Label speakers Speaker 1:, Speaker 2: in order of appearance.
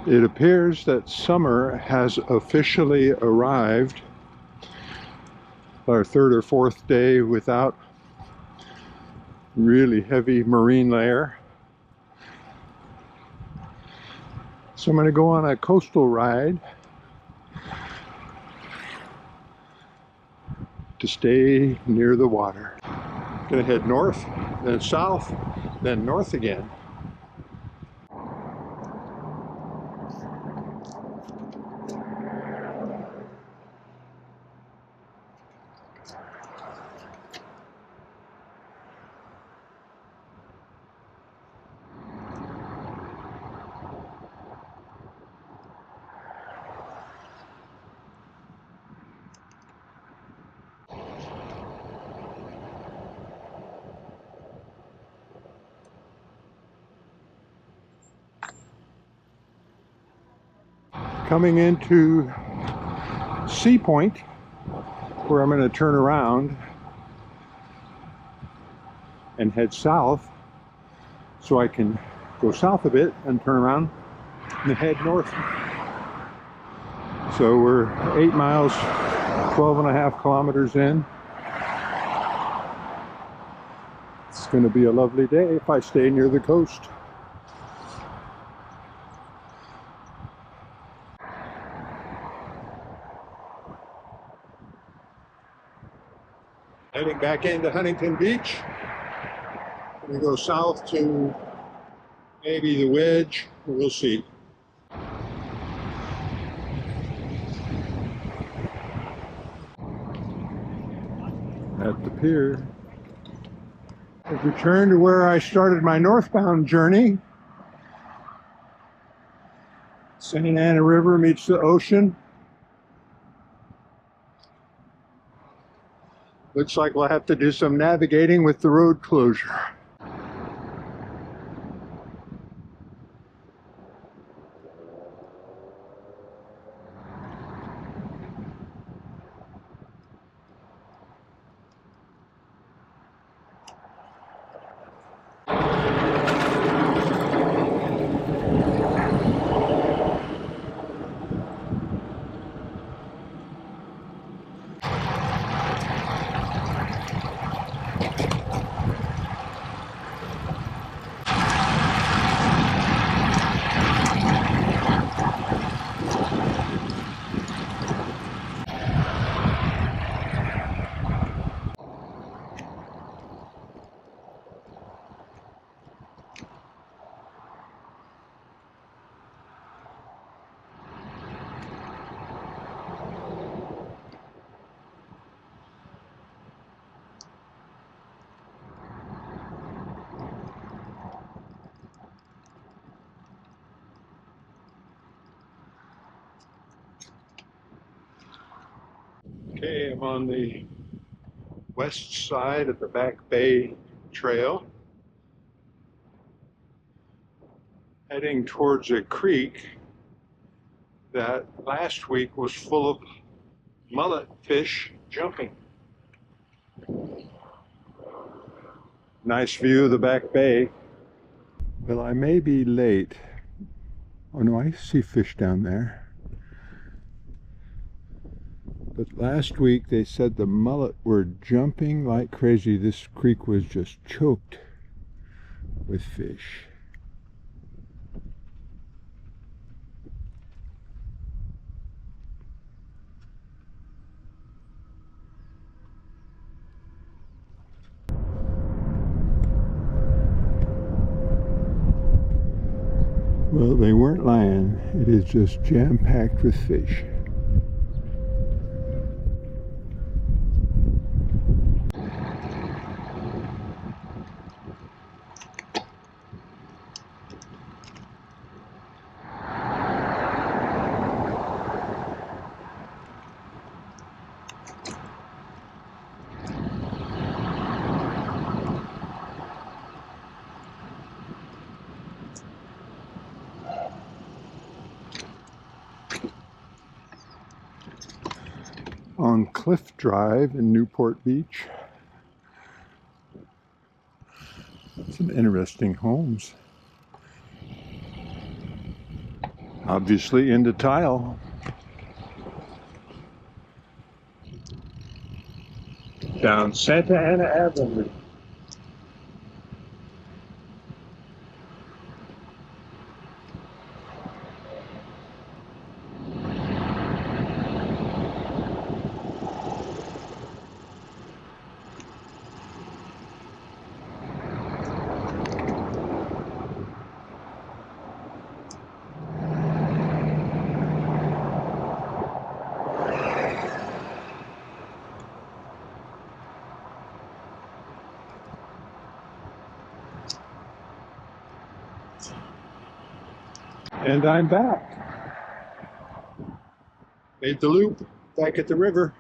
Speaker 1: It appears that summer has officially arrived. Our third or fourth day without really heavy marine layer. So I'm going to go on a coastal ride to stay near the water. Going to head north, then south, then north again. Coming into Seapoint, where I'm going to turn around and head south so I can go south a bit and turn around and head north. So we're 8 miles, 12.5 kilometers in. It's going to be a lovely day if I stay near the coast. Heading back into Huntington Beach. We go south to maybe the Wedge. We'll see. At the pier. I've returned to where I started my northbound journey. Santa Ana River meets the ocean. Looks like we'll have to do some navigating with the road closure. Okay, I'm on the west side of the Back Bay Trail, heading towards a creek that last week was full of mullet fish jumping. Nice view of the Back Bay. Well, I may be late. Oh no, I see fish down there. But last week they said the mullet were jumping like crazy. This creek was just choked with fish. Well, they weren't lying. It is just jam-packed with fish. On Cliff Drive in Newport Beach. Some interesting homes. Obviously into tile.
Speaker 2: Down Santa Ana Avenue.
Speaker 1: And I'm back. Made the loop back at the river.